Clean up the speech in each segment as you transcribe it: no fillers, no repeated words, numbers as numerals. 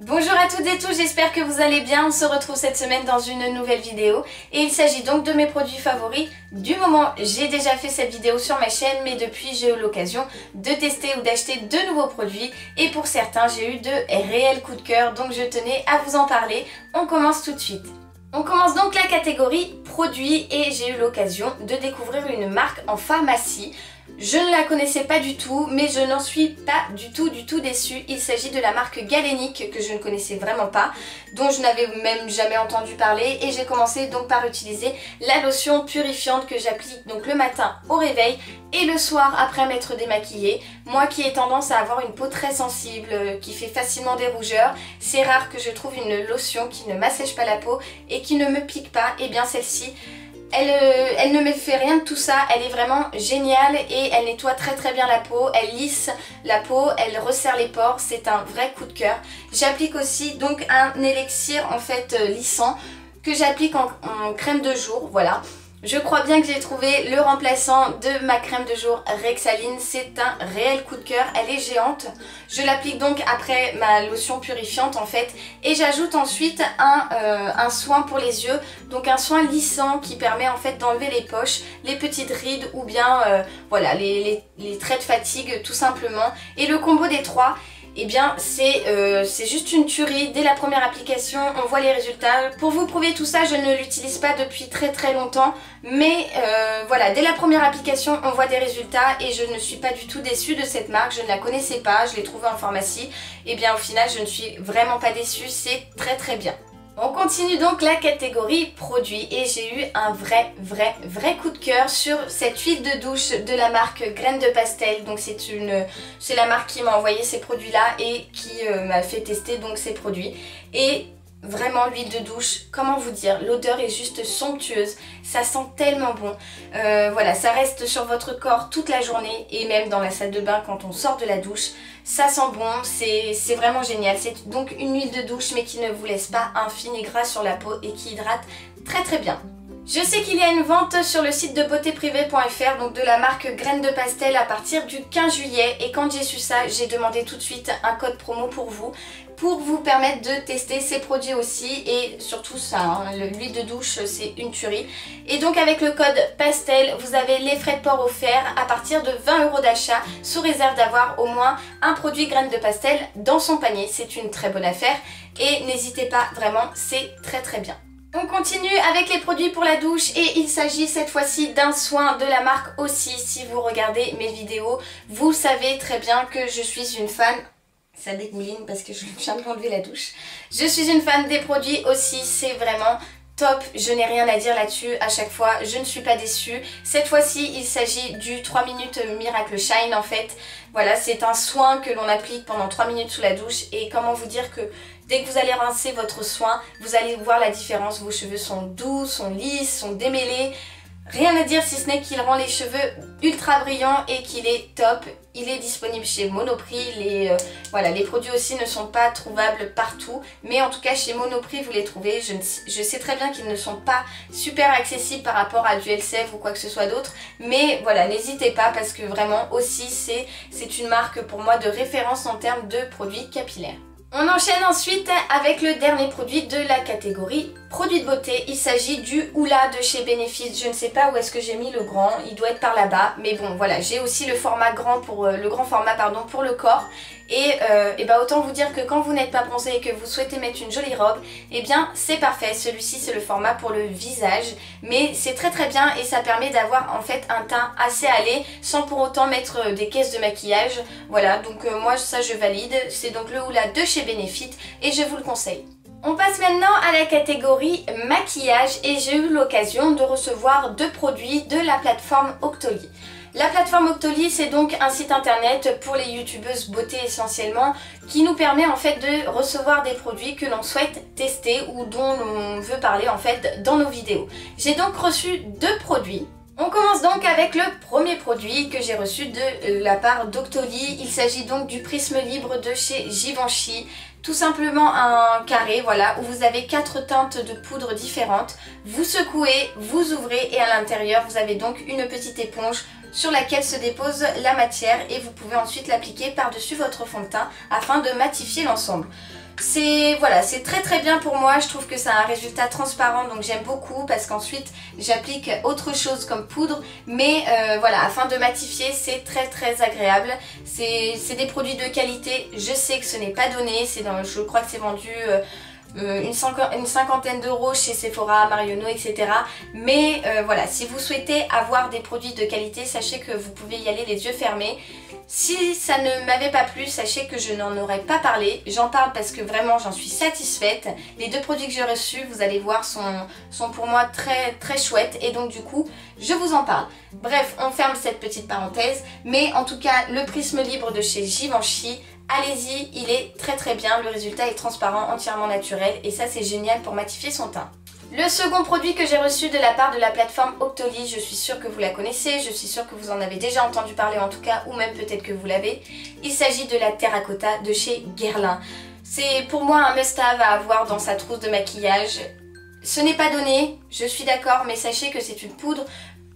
Bonjour à toutes et tous, j'espère que vous allez bien. On se retrouve cette semaine dans une nouvelle vidéo et il s'agit donc de mes produits favoris du moment. J'ai déjà fait cette vidéo sur ma chaîne, mais depuis j'ai eu l'occasion de tester ou d'acheter de nouveaux produits et pour certains j'ai eu de réels coups de cœur, donc je tenais à vous en parler. On commence tout de suite. On commence donc la catégorie produits et j'ai eu l'occasion de découvrir une marque en pharmacie. Je ne la connaissais pas du tout, mais je n'en suis pas du tout déçue. Il s'agit de la marque Galénic que je ne connaissais vraiment pas, dont je n'avais même jamais entendu parler, et j'ai commencé donc par utiliser la lotion purifiante que j'applique donc le matin au réveil et le soir après m'être démaquillée. Moi qui ai tendance à avoir une peau très sensible, qui fait facilement des rougeurs, c'est rare que je trouve une lotion qui ne m'assèche pas la peau et qui ne me pique pas. Et bien celle-ci, elle ne me fait rien de tout ça, elle est vraiment géniale et elle nettoie très bien la peau, elle lisse la peau, elle resserre les pores, c'est un vrai coup de cœur. J'applique aussi donc un élixir en fait lissant que j'applique en crème de jour, voilà. Je crois bien que j'ai trouvé le remplaçant de ma crème de jour Rexaline, c'est un réel coup de cœur, elle est géante. Je l'applique donc après ma lotion purifiante en fait et j'ajoute ensuite un soin pour les yeux, donc un soin lissant qui permet en fait d'enlever les poches, les petites rides ou bien voilà les traits de fatigue tout simplement. Et le combo des trois, eh bien c'est juste une tuerie. Dès la première application on voit les résultats. Pour vous prouver tout ça, je ne l'utilise pas depuis très longtemps, mais voilà, dès la première application on voit des résultats et je ne suis pas du tout déçue de cette marque. Je ne la connaissais pas, je l'ai trouvée en pharmacie, et bien au final je ne suis vraiment pas déçue, c'est très bien. On continue donc la catégorie produits et j'ai eu un vrai coup de cœur sur cette huile de douche de la marque Graines de Pastel. Donc c'est la marque qui m'a envoyé ces produits là et qui m'a fait tester donc ces produits. Et vraiment l'huile de douche, comment vous dire, l'odeur est juste somptueuse, ça sent tellement bon. Voilà, ça reste sur votre corps toute la journée et même dans la salle de bain quand on sort de la douche. Ça sent bon, c'est vraiment génial. C'est donc une huile de douche mais qui ne vous laisse pas un fini gras sur la peau et qui hydrate très bien. Je sais qu'il y a une vente sur le site de beautéprivée.fr donc de la marque Graines de Pastel à partir du 15 juillet et quand j'ai su ça, j'ai demandé tout de suite un code promo pour vous permettre de tester ces produits aussi et surtout ça, hein, l'huile de douche c'est une tuerie. Et donc avec le code PASTEL, vous avez les frais de port offerts à partir de 20 € d'achat sous réserve d'avoir au moins un produit Graines de Pastel dans son panier. C'est une très bonne affaire et n'hésitez pas, vraiment c'est très bien. On continue avec les produits pour la douche et il s'agit cette fois-ci d'un soin de la marque aussi. Si vous regardez mes vidéos, vous savez très bien que je suis une fan. Ça dégouline parce que je viens d'enlever la douche. Je suis une fan des produits aussi, c'est vraiment top, je n'ai rien à dire là-dessus, à chaque fois je ne suis pas déçue. Cette fois-ci il s'agit du 3 minutes Miracle Shine en fait. Voilà, c'est un soin que l'on applique pendant 3 minutes sous la douche et comment vous dire que dès que vous allez rincer votre soin, vous allez voir la différence. Vos cheveux sont doux, sont lisses, sont démêlés. Rien à dire si ce n'est qu'il rend les cheveux ultra brillants et qu'il est top. Il est disponible chez Monoprix. Voilà, les produits aussi ne sont pas trouvables partout. Mais en tout cas chez Monoprix vous les trouvez. Je sais très bien qu'ils ne sont pas super accessibles par rapport à du Elseve ou quoi que ce soit d'autre. Mais voilà, n'hésitez pas parce que vraiment aussi c'est une marque pour moi de référence en termes de produits capillaires. On enchaîne ensuite avec le dernier produit de la catégorie produits de beauté. Il s'agit du Hoola de chez Benefit. Je ne sais pas où est-ce que j'ai mis le grand, il doit être par là-bas. Mais bon voilà, j'ai aussi le format grand pour le grand format pardon pour le corps. Et bah autant vous dire que quand vous n'êtes pas bronzé et que vous souhaitez mettre une jolie robe, et bien c'est parfait. Celui-ci c'est le format pour le visage, mais c'est très bien et ça permet d'avoir en fait un teint assez allé sans pour autant mettre des caisses de maquillage. Voilà, donc moi ça je valide. C'est donc le Hoola de chez Benefit et je vous le conseille. On passe maintenant à la catégorie maquillage et j'ai eu l'occasion de recevoir deux produits de la plateforme Octoly. La plateforme Octoly, c'est donc un site internet pour les youtubeuses beauté essentiellement qui nous permet en fait de recevoir des produits que l'on souhaite tester ou dont on veut parler en fait dans nos vidéos. J'ai donc reçu deux produits. On commence donc avec le premier produit que j'ai reçu de la part d'Octoly. Il s'agit donc du prisme libre de chez Givenchy. Tout simplement un carré, voilà, où vous avez 4 teintes de poudre différentes. Vous secouez, vous ouvrez et à l'intérieur vous avez donc une petite éponge sur laquelle se dépose la matière et vous pouvez ensuite l'appliquer par-dessus votre fond de teint afin de matifier l'ensemble. Voilà, c'est très très bien pour moi, je trouve que ça a un résultat transparent donc j'aime beaucoup parce qu'ensuite j'applique autre chose comme poudre mais voilà, afin de matifier c'est très très agréable. C'est des produits de qualité, je sais que ce n'est pas donné, je crois que c'est vendu une cinquantaine d'euros chez Sephora, Marionneau, etc. Mais voilà, si vous souhaitez avoir des produits de qualité, sachez que vous pouvez y aller les yeux fermés. Si ça ne m'avait pas plu, sachez que je n'en aurais pas parlé. J'en parle parce que vraiment j'en suis satisfaite. Les deux produits que j'ai reçus, vous allez voir, sont pour moi très très chouettes et donc du coup, je vous en parle. Bref, on ferme cette petite parenthèse. Mais en tout cas, le prisme libre de chez Givenchy, allez-y, il est très très bien. Le résultat est transparent, entièrement naturel et ça c'est génial pour matifier son teint. Le second produit que j'ai reçu de la part de la plateforme Octoly, je suis sûre que vous la connaissez, je suis sûre que vous en avez déjà entendu parler en tout cas, ou même peut-être que vous l'avez. Il s'agit de la Terracotta de chez Guerlain. C'est pour moi un must-have à avoir dans sa trousse de maquillage. Ce n'est pas donné, je suis d'accord, mais sachez que c'est une poudre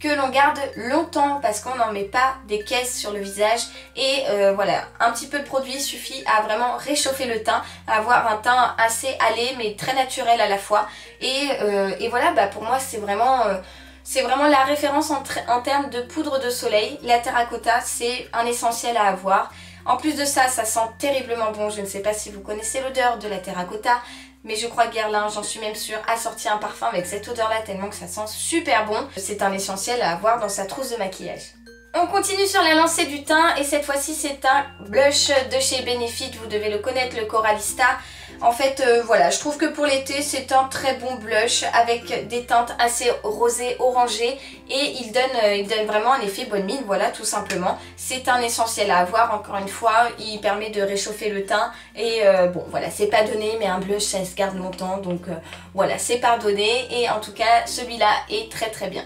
que l'on garde longtemps parce qu'on n'en met pas des caisses sur le visage et voilà, un petit peu de produit suffit à vraiment réchauffer le teint, à avoir un teint assez hâlé mais très naturel à la fois et voilà, bah pour moi c'est vraiment la référence en termes de poudre de soleil. La Terracotta c'est un essentiel à avoir. En plus de ça, ça sent terriblement bon, je ne sais pas si vous connaissez l'odeur de la Terracotta, mais je crois que Guerlain, j'en suis même sûre, a sorti un parfum avec cette odeur là tellement que ça sent super bon. C'est un essentiel à avoir dans sa trousse de maquillage. On continue sur la lancée du teint et cette fois-ci c'est un blush de chez Benefit, vous devez le connaître, le Coralista. En fait voilà, je trouve que pour l'été c'est un très bon blush avec des teintes assez rosées, orangées et il donne vraiment un effet bonne mine, voilà tout simplement. C'est un essentiel à avoir, encore une fois, il permet de réchauffer le teint et bon voilà, c'est pas donné mais un blush ça se garde longtemps donc voilà, c'est pardonné et en tout cas celui-là est très très bien.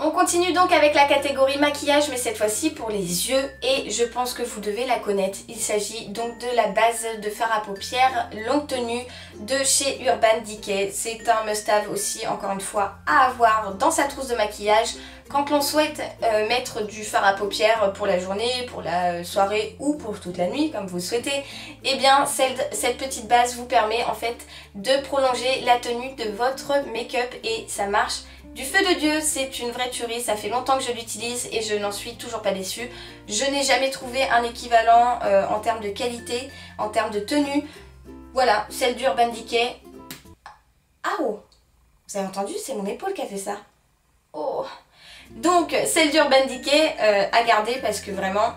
On continue donc avec la catégorie maquillage mais cette fois-ci pour les yeux et je pense que vous devez la connaître. Il s'agit donc de la base de fard à paupières longue tenue de chez Urban Decay. C'est un must-have aussi, encore une fois, à avoir dans sa trousse de maquillage quand l'on souhaite mettre du fard à paupières pour la journée, pour la soirée ou pour toute la nuit comme vous le souhaitez. Et bien cette petite base vous permet en fait de prolonger la tenue de votre make-up et ça marche du feu de Dieu, c'est une vraie tuerie, ça fait longtemps que je l'utilise et je n'en suis toujours pas déçue. Je n'ai jamais trouvé un équivalent en termes de qualité, en termes de tenue. Voilà, celle d'Urban Decay. Ah oh, vous avez entendu, c'est mon épaule qui a fait ça. Oh. Donc celle d'Urban Decay à garder parce que vraiment,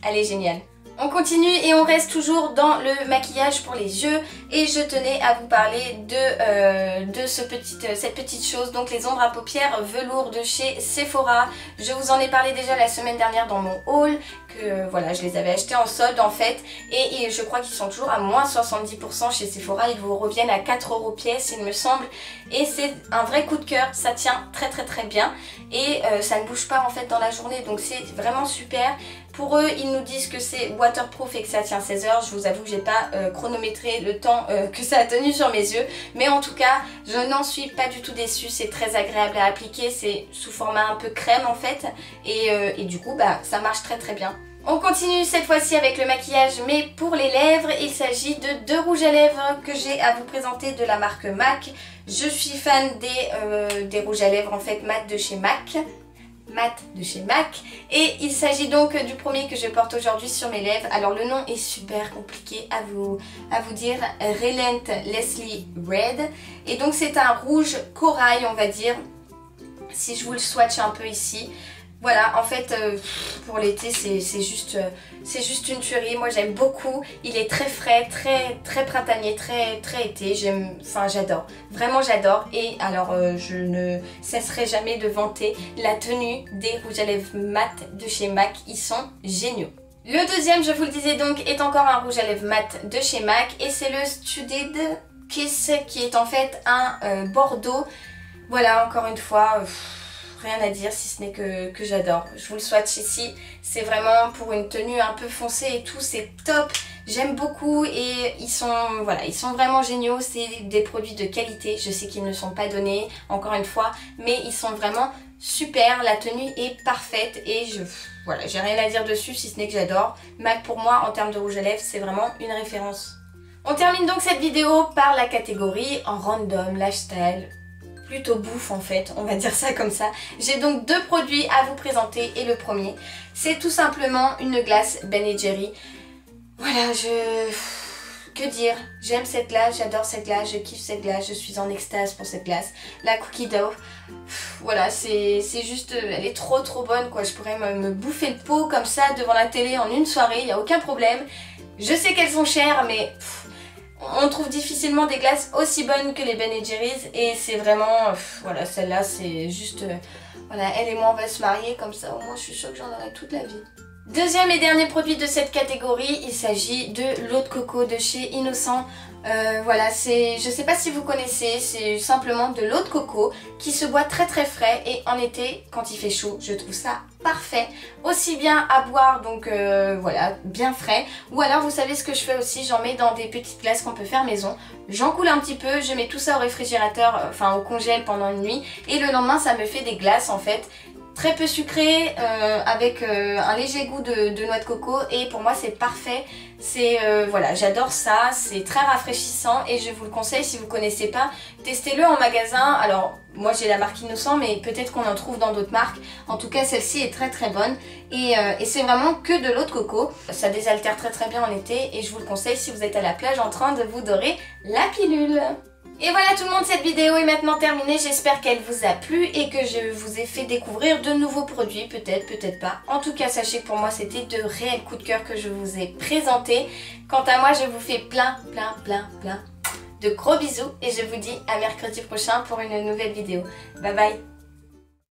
elle est géniale. On continue et on reste toujours dans le maquillage pour les yeux et je tenais à vous parler de cette petite chose, donc les ombres à paupières velours de chez Sephora. Je vous en ai parlé déjà la semaine dernière dans mon haul, que voilà, je les avais achetés en solde en fait et je crois qu'ils sont toujours à moins 70% chez Sephora, ils vous reviennent à 4 € pièce il me semble et c'est un vrai coup de cœur, ça tient très très très bien et ça ne bouge pas en fait dans la journée donc c'est vraiment super. Pour eux, ils nous disent que c'est waterproof et que ça tient 16 heures. Je vous avoue que j'ai pas chronométré le temps que ça a tenu sur mes yeux. Mais en tout cas, je n'en suis pas du tout déçue. C'est très agréable à appliquer. C'est sous format un peu crème en fait. Et du coup, bah, ça marche très très bien. On continue cette fois-ci avec le maquillage, mais pour les lèvres, il s'agit de deux rouges à lèvres que j'ai à vous présenter de la marque MAC. Je suis fan des rouges à lèvres en fait mat de chez MAC. Et il s'agit donc du premier que je porte aujourd'hui sur mes lèvres. Alors le nom est super compliqué à vous dire, Relentlessly Red et donc c'est un rouge corail on va dire, si je vous le swatch un peu ici. Voilà, en fait, pour l'été, c'est juste une tuerie. Moi, j'aime beaucoup. Il est très frais, très printanier, très été. J'adore. Vraiment, j'adore. Et alors, je ne cesserai jamais de vanter la tenue des rouges à lèvres mat de chez MAC. Ils sont géniaux. Le deuxième, je vous le disais donc, est encore un rouge à lèvres mat de chez MAC. Et c'est le Studded Kiss qui est en fait un bordeaux. Voilà, encore une fois... rien à dire si ce n'est que j'adore. Je vous le swatch ici, c'est vraiment pour une tenue un peu foncée et tout, c'est top. J'aime beaucoup et ils sont vraiment géniaux, c'est des produits de qualité. Je sais qu'ils ne sont pas donnés, encore une fois, mais ils sont vraiment super, la tenue est parfaite et voilà, j'ai rien à dire dessus si ce n'est que j'adore. MAC pour moi en termes de rouge à lèvres c'est vraiment une référence. On termine donc cette vidéo par la catégorie en random, lifestyle, plutôt bouffe en fait, on va dire ça comme ça. J'ai donc 2 produits à vous présenter et le premier c'est tout simplement une glace Ben & Jerry. Voilà, que dire, j'aime cette glace, j'adore cette glace, je kiffe cette glace, je suis en extase pour cette glace. La cookie dough, voilà, c'est juste, elle est trop bonne quoi, je pourrais me bouffer le pot comme ça devant la télé en une soirée, il n'y a aucun problème. Je sais qu'elles sont chères mais on trouve difficilement des glaces aussi bonnes que les Ben & Jerry's et c'est vraiment, voilà, celle-là c'est juste, voilà, elle et moi on va se marier comme ça, au moins je suis sûre que j'en aurai toute la vie. Deuxième et dernier produit de cette catégorie, il s'agit de l'eau de coco de chez Innocent. Voilà, je sais pas si vous connaissez, c'est simplement de l'eau de coco qui se boit très frais et en été, quand il fait chaud, je trouve ça parfait. Aussi bien à boire, donc voilà, bien frais. Ou alors vous savez ce que je fais aussi, j'en mets dans des petites glaces qu'on peut faire maison. J'en coule un petit peu, je mets tout ça au réfrigérateur, enfin au congèle pendant une nuit. Et le lendemain ça me fait des glaces en fait. Très peu sucré, avec un léger goût de noix de coco et pour moi c'est parfait. C'est voilà, j'adore ça, c'est très rafraîchissant et je vous le conseille si vous ne connaissez pas, testez-le en magasin. Alors moi j'ai la marque Innocent mais peut-être qu'on en trouve dans d'autres marques. En tout cas celle-ci est très bonne et c'est vraiment que de l'eau de coco. Ça désaltère très bien en été et je vous le conseille si vous êtes à la plage en train de vous dorer la pilule. Et voilà tout le monde, cette vidéo est maintenant terminée, j'espère qu'elle vous a plu et que je vous ai fait découvrir de nouveaux produits, peut-être pas. En tout cas, sachez que pour moi, c'était de réels coups de cœur que je vous ai présentés. Quant à moi, je vous fais plein de gros bisous et je vous dis à mercredi prochain pour une nouvelle vidéo. Bye bye.